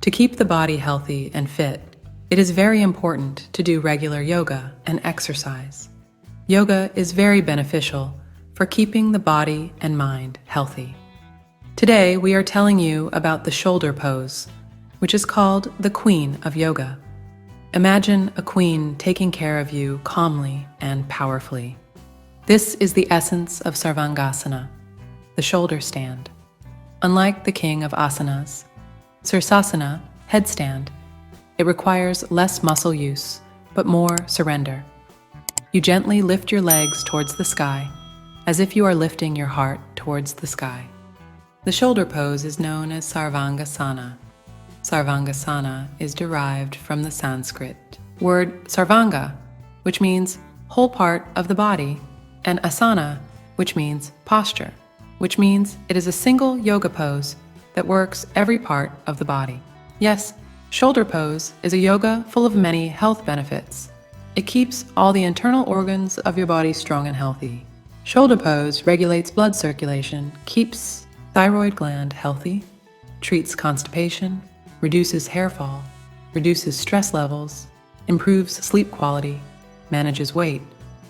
To keep the body healthy and fit, it is very important to do regular yoga and exercise. Yoga is very beneficial for keeping the body and mind healthy. Today, we are telling you about the shoulder pose, which is called the Queen of Yoga. Imagine a queen taking care of you calmly and powerfully. This is the essence of Sarvangasana, the shoulder stand. Unlike the king of asanas, Sirsasana, headstand, it requires less muscle use, but more surrender. You gently lift your legs towards the sky, as if you are lifting your heart towards the sky. The shoulder pose is known as Sarvangasana. Sarvangasana is derived from the Sanskrit word sarvanga, which means whole part of the body, and asana, which means posture, which means it is a single yoga pose that works every part of the body. Yes, shoulder pose is a yoga full of many health benefits. It keeps all the internal organs of your body strong and healthy. Shoulder pose regulates blood circulation, keeps thyroid gland healthy, treats constipation, reduces hair fall, reduces stress levels, improves sleep quality, manages weight,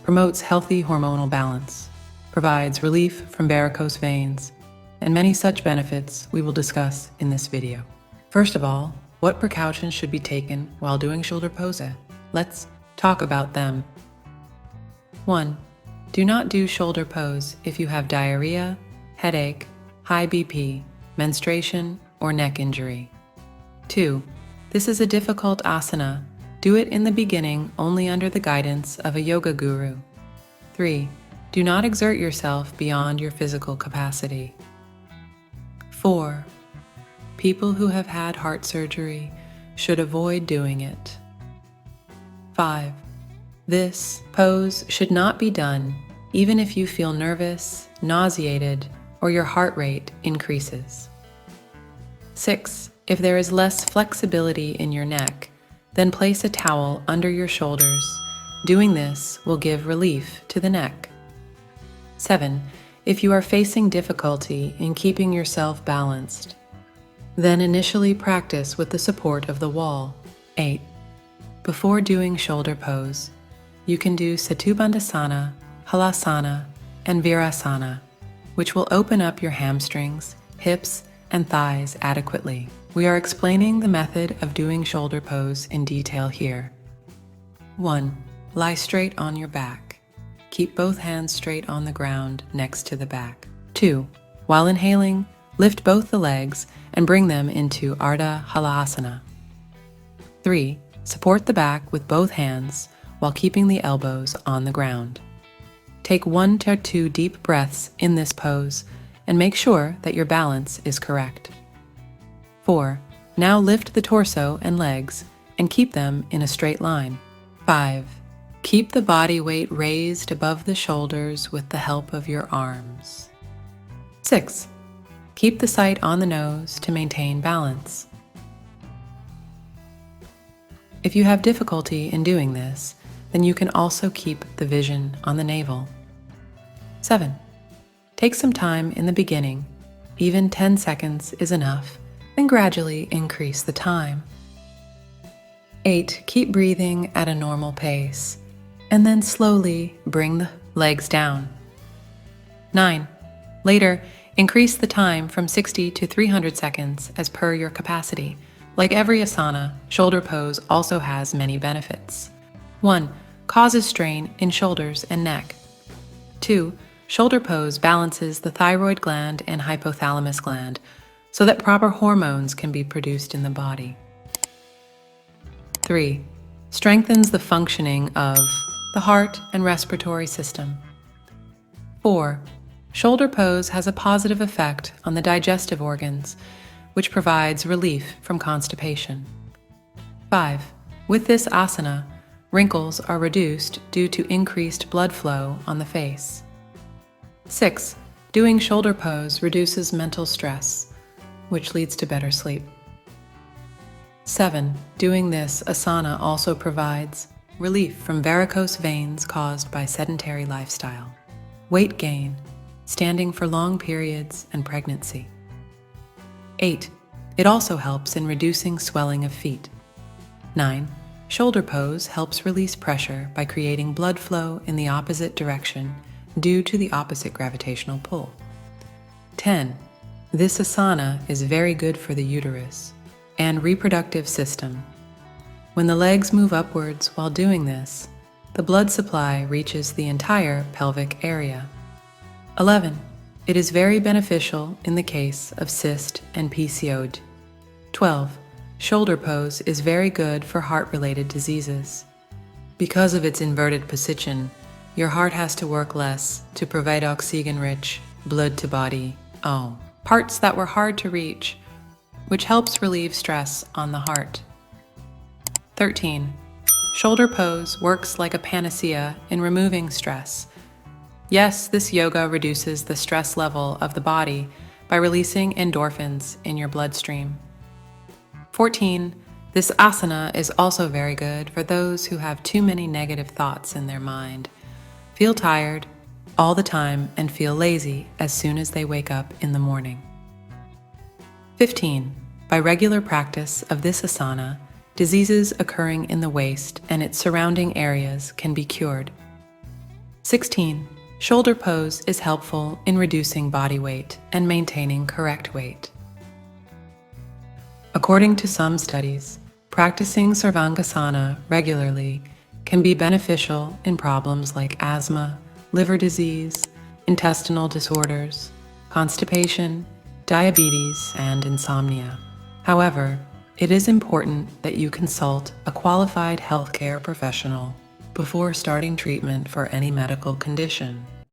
promotes healthy hormonal balance, provides relief from varicose veins, and many such benefits we will discuss in this video. First of all, what precautions should be taken while doing shoulder pose? Let's talk about them. 1. Do not do shoulder pose if you have diarrhea, headache, high BP, menstruation, or neck injury. 2. This is a difficult asana. Do it in the beginning only under the guidance of a yoga guru. 3. Do not exert yourself beyond your physical capacity. 4. People who have had heart surgery should avoid doing it. 5. This pose should not be done even if you feel nervous, nauseated, or your heart rate increases. 6. If there is less flexibility in your neck, then place a towel under your shoulders. Doing this will give relief to the neck. 7. If you are facing difficulty in keeping yourself balanced, then initially practice with the support of the wall. 8. Before doing shoulder pose, you can do Setubandhasana, Halasana, and Virasana, which will open up your hamstrings, hips, and thighs adequately. We are explaining the method of doing shoulder pose in detail here. 1. Lie straight on your back. Keep both hands straight on the ground next to the back. 2. While inhaling, lift both the legs and bring them into Ardha Halasana. 3. Support the back with both hands while keeping the elbows on the ground. Take 1 to 2 deep breaths in this pose and make sure that your balance is correct. 4. Now lift the torso and legs and keep them in a straight line. 5. Keep the body weight raised above the shoulders with the help of your arms. 6. Keep the sight on the nose to maintain balance. If you have difficulty in doing this, then you can also keep the vision on the navel. 7. Take some time in the beginning, even 10 seconds is enough, then gradually increase the time. 8. Keep breathing at a normal pace, and then slowly bring the legs down. 9. Later, increase the time from 60 to 300 seconds as per your capacity. Like every asana, shoulder pose also has many benefits. 1. Causes strain in shoulders and neck. 2. Shoulder pose balances the thyroid gland and hypothalamus gland so that proper hormones can be produced in the body. 3. Strengthens the functioning of the heart and respiratory system. 4. Shoulder pose has a positive effect on the digestive organs, which provides relief from constipation. 5. With this asana, wrinkles are reduced due to increased blood flow on the face. 6. Doing shoulder pose reduces mental stress, which leads to better sleep. 7. Doing this asana also provides relief from varicose veins caused by sedentary lifestyle, weight gain, standing for long periods, and pregnancy. 8. It also helps in reducing swelling of feet. 9. Shoulder pose helps release pressure by creating blood flow in the opposite direction due to the opposite gravitational pull. 10. This asana is very good for the uterus and reproductive system. When the legs move upwards while doing this, the blood supply reaches the entire pelvic area. 11. It is very beneficial in the case of cyst and PCOD. 12. Shoulder pose is very good for heart-related diseases. Because of its inverted position, your heart has to work less to provide oxygen-rich blood to body, parts that were hard to reach, which helps relieve stress on the heart. 13. Shoulder pose works like a panacea in removing stress. Yes, this yoga reduces the stress level of the body by releasing endorphins in your bloodstream. 14. This asana is also very good for those who have too many negative thoughts in their mind, feel tired all the time, and feel lazy as soon as they wake up in the morning. 15. By regular practice of this asana, diseases occurring in the waist and its surrounding areas can be cured. 16. Shoulder pose is helpful in reducing body weight and maintaining correct weight. According to some studies, practicing Sarvangasana regularly can be beneficial in problems like asthma, liver disease, intestinal disorders, constipation, diabetes, and insomnia. However, it is important that you consult a qualified healthcare professional before starting treatment for any medical condition.